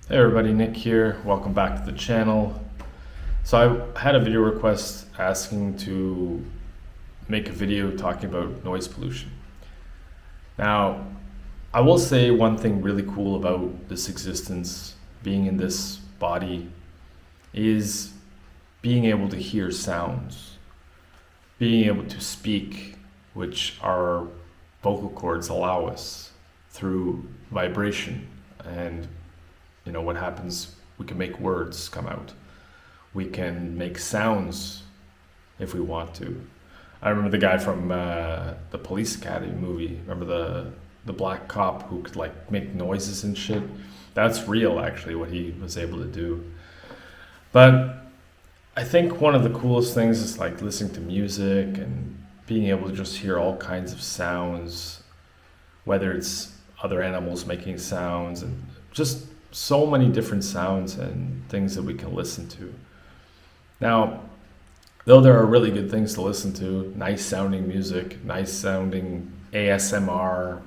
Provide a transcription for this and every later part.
Hey everybody, Nick here. Welcome back to the channel. So I had a video request asking to make a video talking about noise pollution. Now, I will say one thing really cool about this existence, being in this body, is being able to hear sounds, being able to speak, which our vocal cords allow us through vibration and what happens, we can make words come out. We can make sounds if we want to. I remember the guy from the Police Academy movie. Remember the black cop who could like make noises and shit? That's real actually, what he was able to do. But I think one of the coolest things is like listening to music and being able to just hear all kinds of sounds, whether it's other animals making sounds and just so many different sounds and things that we can listen to. Now, though there are really good things to listen to, nice sounding music, nice sounding ASMR,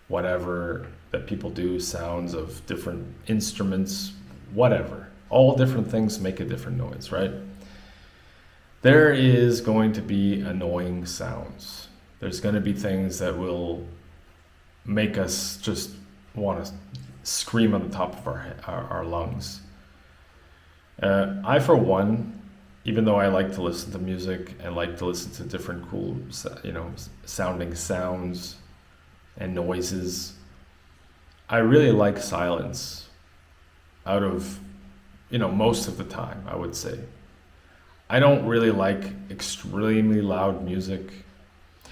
whatever that people do, sounds of different instruments, whatever. All different things make a different noise, right? There is going to be annoying sounds. There's going to be things that will make us just want to scream on the top of our lungs. I, for one, even though I like to listen to music and like to listen to different cool, sounding sounds and noises, I really like silence out of, most of the time, I would say. I don't really like extremely loud music.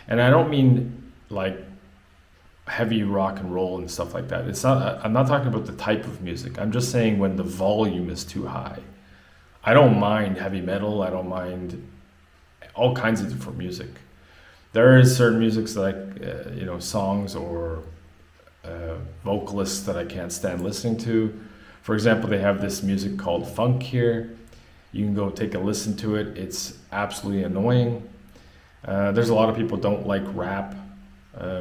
And I don't mean like heavy rock and roll and stuff like that. I'm not talking about the type of music. I'm just saying when the volume is too high. I don't mind heavy metal. I don't mind all kinds of different music. There is certain musics like, songs or vocalists that I can't stand listening to. For example, they have this music called funk here. You can go take a listen to it. It's absolutely annoying. There's a lot of people don't like rap.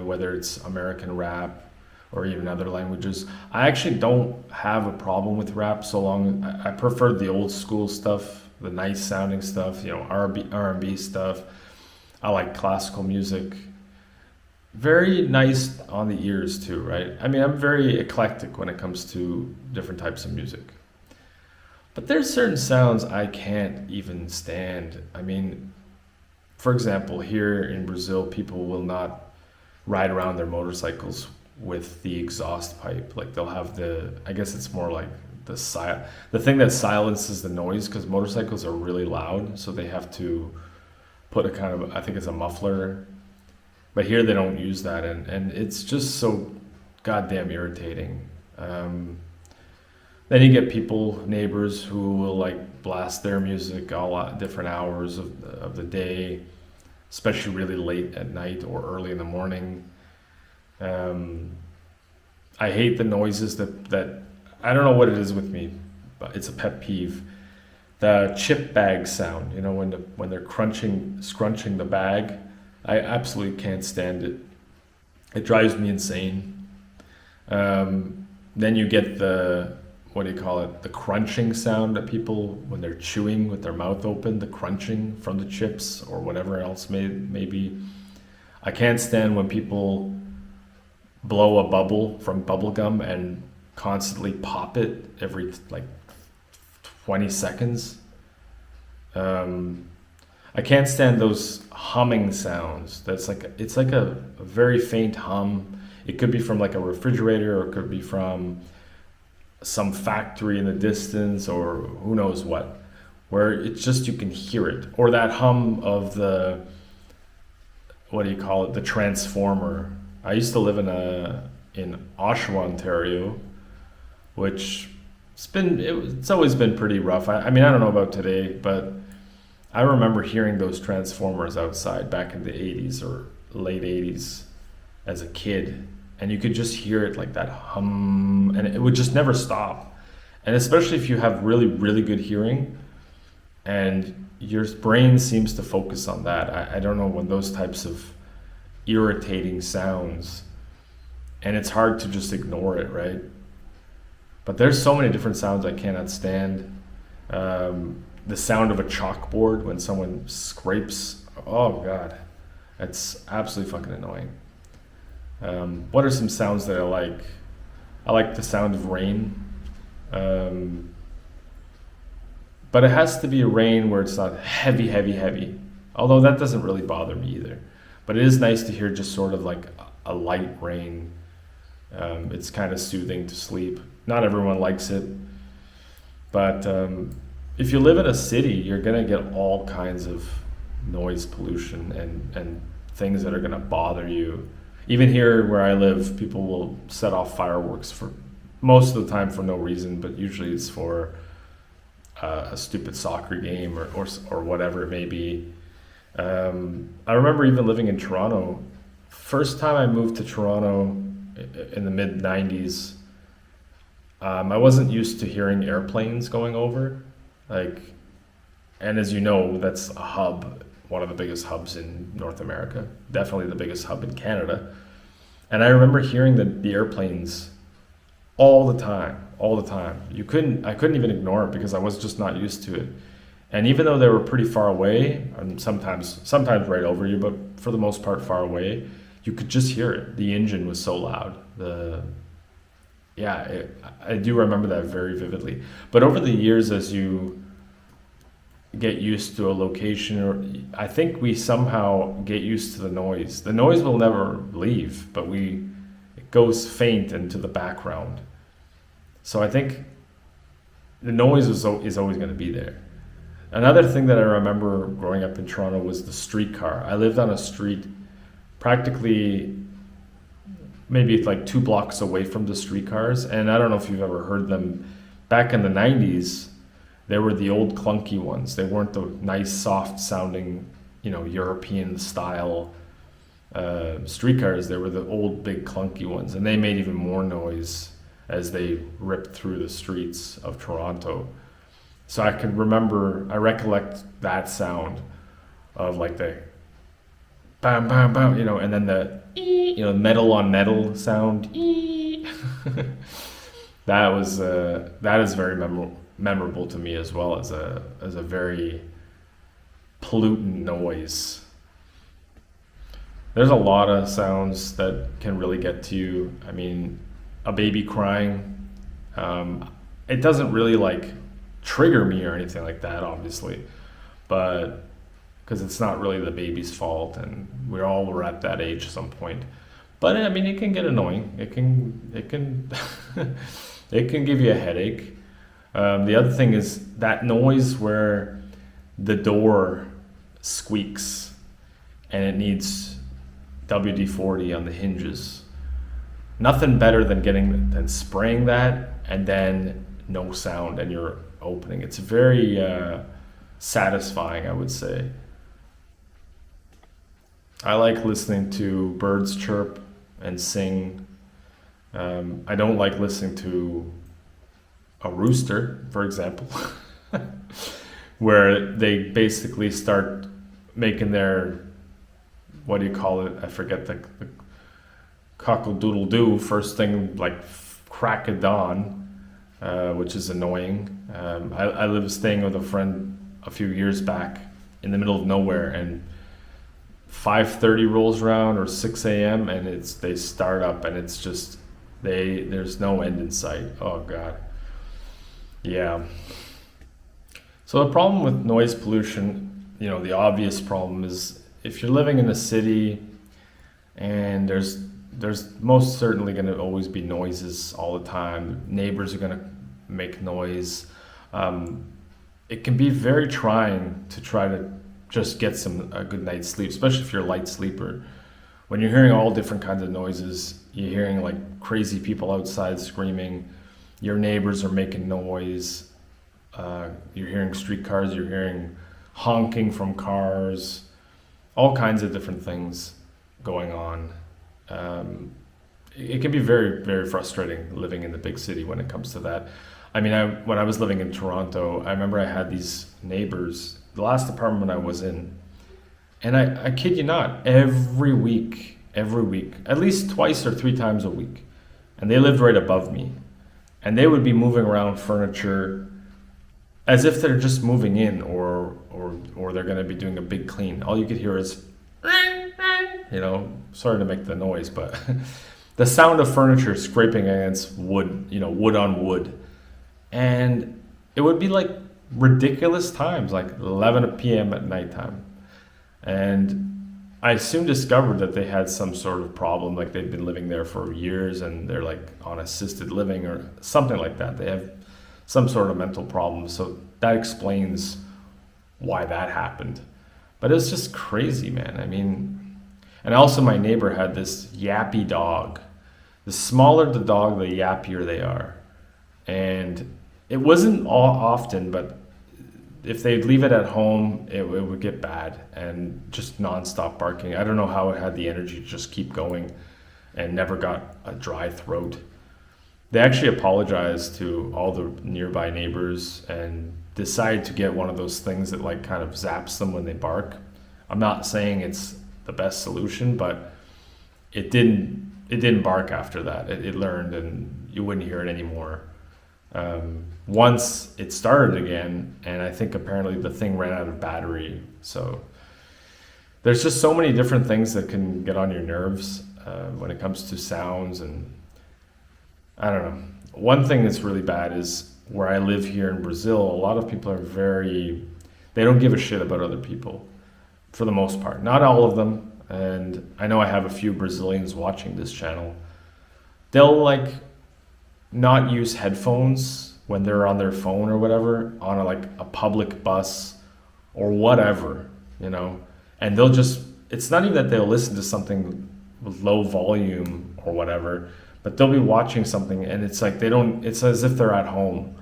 Whether it's American rap or even other languages. I actually don't have a problem with rap so long. I prefer the old school stuff, the nice sounding stuff, R&B stuff. I like classical music. Very nice on the ears too, right? I mean, I'm very eclectic when it comes to different types of music. But there's certain sounds I can't even stand. I mean, for example, here in Brazil, people will not ride around their motorcycles with the exhaust pipe. Like they'll have I guess it's more like the thing that silences the noise, because motorcycles are really loud, so they have to put a kind of, I think it's a muffler. But here they don't use that, and it's just so goddamn irritating. Then you get neighbors who will like blast their music all at different hours of the day, especially really late at night or early in the morning. I hate the noises that I don't know what it is with me, but it's a pet peeve. The chip bag sound, when they're scrunching the bag, I absolutely can't stand it. It drives me insane. Then you get what do you call it? The crunching sound that people, when they're chewing with their mouth open, the crunching from the chips or whatever else may be. I can't stand when people blow a bubble from bubble gum and constantly pop it every like 20 seconds. I can't stand those humming sounds. It's like a very faint hum. It could be from like a refrigerator, or it could be from some factory in the distance, or who knows where it's just, you can hear it. Or that hum of what do you call it, the transformer. I used to live in Oshawa, Ontario, which it's always been pretty rough. I mean, I don't know about today, but I remember hearing those transformers outside back in the 80s or late 80s as a kid. And you could just hear it, like that hum, and it would just never stop. And especially if you have really, really good hearing and your brain seems to focus on that. I don't know, when those types of irritating sounds, and it's hard to just ignore it, right? But there's so many different sounds I cannot stand. The sound of a chalkboard when someone scrapes. Oh God, it's absolutely fucking annoying. What are some sounds that I like? I like the sound of rain. Um, but it has to be a rain where it's not heavy, heavy, heavy. Although that doesn't really bother me either. But it is nice to hear just sort of like a light rain. It's kind of soothing to sleep. Not everyone likes it, but if you live in a city, you're gonna get all kinds of noise pollution and things that are gonna bother you. Even here where I live, people will set off fireworks for most of the time for no reason, but usually it's for a stupid soccer game or whatever it may be. I remember even living in Toronto. First time I moved to Toronto in the mid 90s, I wasn't used to hearing airplanes going over. Like, and as you know, that's a hub, one of the biggest hubs in North America, definitely the biggest hub in Canada. And I remember hearing the airplanes all the time, all the time. I couldn't even ignore it because I was just not used to it. And even though they were pretty far away, and sometimes right over you, but for the most part far away, you could just hear it. The engine was so loud. I do remember that very vividly. But over the years, as you get used to a location, or I think we somehow get used to the noise. The noise will never leave, but it goes faint into the background. So I think the noise is always going to be there. Another thing that I remember growing up in Toronto was the streetcar. I lived on a street practically maybe like 2 blocks away from the streetcars, and I don't know if you've ever heard them. Back in the 90s, they were the old clunky ones. They weren't the nice, soft sounding, European style streetcars. They were the old, big, clunky ones, and they made even more noise as they ripped through the streets of Toronto. So I recollect that sound of like the bam, bam, bam, and then the metal on metal sound. That is very memorable to me as well as a very pollutant noise. There's a lot of sounds that can really get to you. I mean, a baby crying, it doesn't really like trigger me or anything like that, obviously, but because it's not really the baby's fault, and we're at that age at some point. But I mean, it can get annoying. It can it can give you a headache. The other thing is that noise where the door squeaks and it needs WD-40 on the hinges. Nothing better than spraying that and then no sound and you're opening. It's very satisfying, I would say. I like listening to birds chirp and sing. I don't like listening to a rooster, for example, where they basically start making their, what do you call it? I forget the cockle-doodle-doo first thing, like crack of dawn, which is annoying. I was staying with a friend a few years back in the middle of nowhere, and 5:30 rolls around or 6 a.m. and they start up and it's just there's no end in sight. Oh God. Yeah. So the problem with noise pollution, the obvious problem is if you're living in a city and there's most certainly going to always be noises all the time. Neighbors are going to make noise. It can be very trying to try to just get a good night's sleep, especially if you're a light sleeper. When you're hearing all different kinds of noises, you're hearing like crazy people outside screaming, your neighbors are making noise, you're hearing streetcars, you're hearing honking from cars, all kinds of different things going on. It can be very, very frustrating living in the big city when it comes to that. I mean, when I was living in Toronto, I remember I had these neighbors, the last apartment I was in, and I kid you not, every week, at least twice or 3 times a week, and they lived right above me. and they would be moving around furniture as if they're just moving in, or they're going to be doing a big clean. All you could hear is, sorry to make the noise, but the sound of furniture scraping against wood, wood on wood. And it would be like ridiculous times, like 11 p.m. at nighttime. And I soon discovered that they had some sort of problem, like they'd been living there for years and they're like on assisted living or something like that. They have some sort of mental problem. So that explains why that happened. But it was just crazy, man. I mean, and also my neighbor had this yappy dog. The smaller the dog, the yappier they are. And it wasn't all often, but if they'd leave it at home, it would get bad and just nonstop barking. I don't know how it had the energy to just keep going and never got a dry throat. They actually apologized to all the nearby neighbors and decided to get one of those things that like kind of zaps them when they bark. I'm not saying it's the best solution, but it didn't bark after that. It learned, and you wouldn't hear it anymore. Once it started again, and I think apparently the thing ran out of battery. So there's just so many different things that can get on your nerves when it comes to sounds. And I don't know. One thing that's really bad is where I live here in Brazil, a lot of people they don't give a shit about other people for the most part. Not all of them. And I know I have a few Brazilians watching this channel. They'll like not use headphones when they're on their phone or whatever on a public bus or whatever, and they'll just, it's not even that they'll listen to something with low volume or whatever, but they'll be watching something and it's like it's as if they're at home.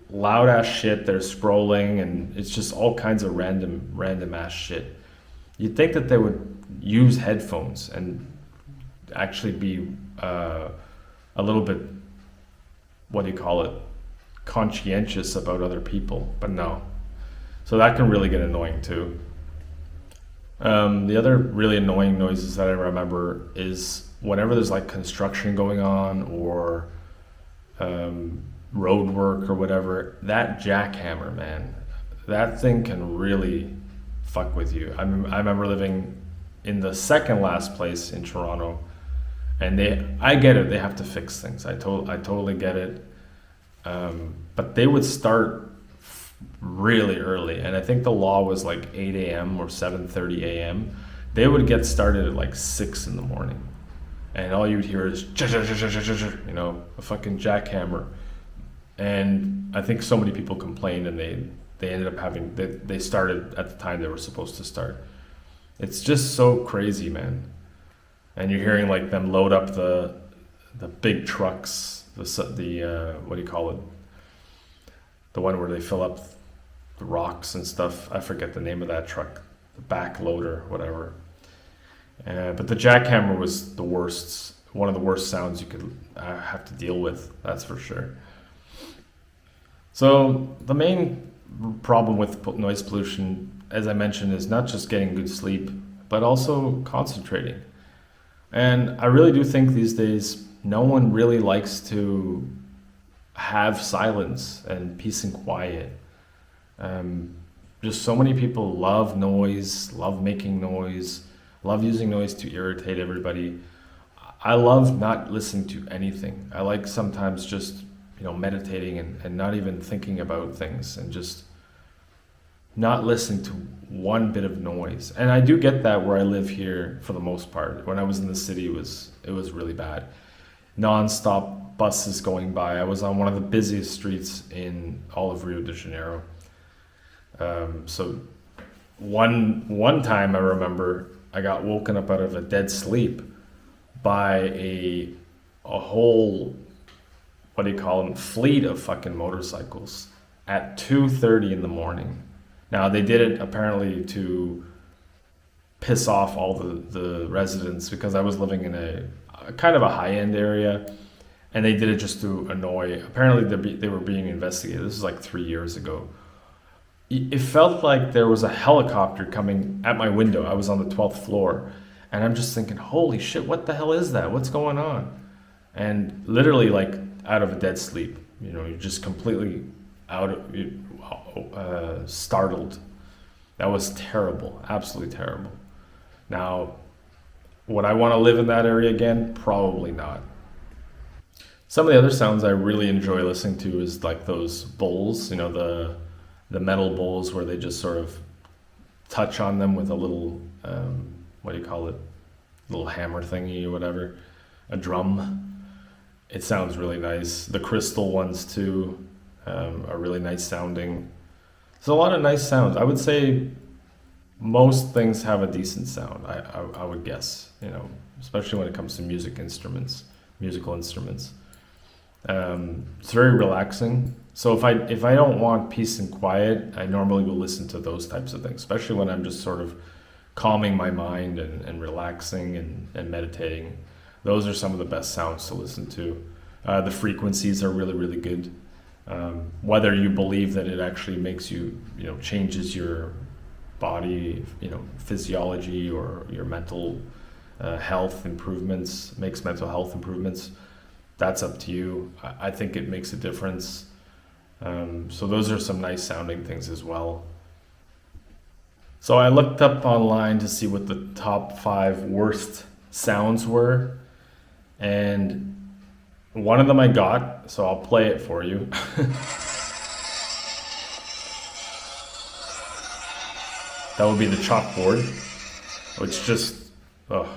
Loud ass shit, they're scrolling, and it's just all kinds of random ass shit. You'd think that they would use headphones and actually be a little bit, conscientious about other people, but no. So that can really get annoying too. The other really annoying noises that I remember is whenever there's like construction going on or road work or whatever, that jackhammer, man, that thing can really fuck with you. I remember living in the second last place in Toronto, and I get it, they have to fix things. I totally get it. But they would start really early, and I think the law was like 8 a.m. or 7:30 a.m. They would get started at like 6 in the morning, and all you'd hear is a fucking jackhammer. And I think so many people complained, and they ended up they started at the time they were supposed to start. It's just so crazy, man. And you're hearing like them load up the big trucks, the what do you call it? The one where they fill up the rocks and stuff. I forget the name of that truck, the back loader, whatever. But the jackhammer was the worst, one of the worst sounds you could have to deal with. That's for sure. So the main problem with noise pollution, as I mentioned, is not just getting good sleep, but also concentrating. And I really do think these days no one really likes to have silence and peace and quiet. Just so many people love noise, love making noise, love using noise to irritate everybody. I love not listening to anything. I like sometimes just, meditating and not even thinking about things and just not listening to one bit of noise. And I do get that where I live here for the most part. When I was in the city, it was really bad. Non-stop buses going by. I was on one of the busiest streets in all of Rio de Janeiro. So one time I remember I got woken up out of a dead sleep by a whole, what do you call them, fleet of fucking motorcycles at 2:30 in the morning. Now they did it apparently to piss off all the residents because I was living in a kind of a high-end area, and they did it just to annoy. Apparently they were being investigated. This was like 3 years ago. It felt like there was a helicopter coming at my window. I was on the 12th floor, and I'm just thinking, holy shit, what the hell is that? What's going on? And literally, like, out of a dead sleep. You know, you're just completely startled. That was terrible, absolutely terrible. Now, would I want to live in that area again? Probably not. Some of the other sounds I really enjoy listening to is like those bowls, you know, the metal bowls where they just sort of touch on them with a little, what do you call it? Little hammer thingy or whatever, a drum. It sounds really nice. The crystal ones too are really nice sounding. There's a lot of nice sounds. I would say most things have a decent sound. I would guess, you know, especially when it comes to musical instruments. It's very relaxing. So if I don't want peace and quiet, I normally will listen to those types of things, especially when I'm just sort of calming my mind and relaxing and meditating. Those are some of the best sounds to listen to. The frequencies are really, really good. Whether you believe that it actually makes you, you know, changes your body, you know, physiology or your mental health improvements, makes mental health improvements, that's up to you. I think it makes a difference. So those are some nice sounding things as well. So I looked up online to see what the top 5 worst sounds were, and one of them I got, so I'll play it for you. That would be the chalkboard, which just, ugh.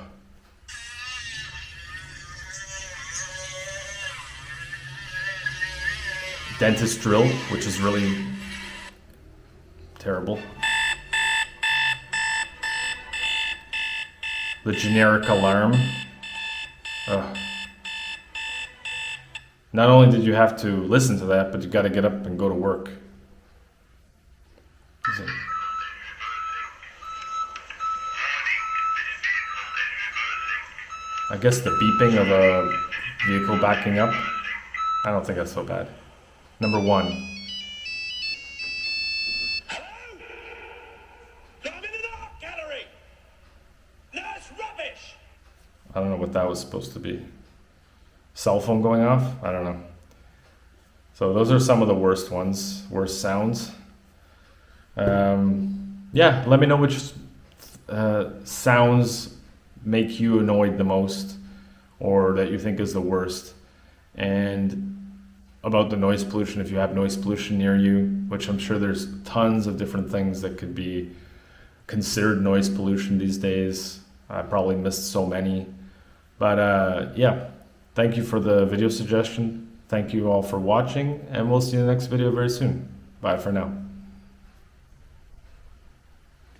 Dentist drill, which is really terrible. The generic alarm. Ugh. Not only did you have to listen to that, but you got to get up and go to work. I guess the beeping of a vehicle backing up. I don't think that's so bad. Number 1. Hello? I'm in an art gallery! That's rubbish! I don't know what that was supposed to be. Cell phone going off? I don't know. So those are some of the worst ones, worst sounds. Yeah, let me know which sounds make you annoyed the most or that you think is the worst. And about the noise pollution, if you have noise pollution near you, which I'm sure there's tons of different things that could be considered noise pollution these days. I probably missed so many. But yeah, thank you for the video suggestion. Thank you all for watching, and we'll see you in the next video very soon. Bye for now.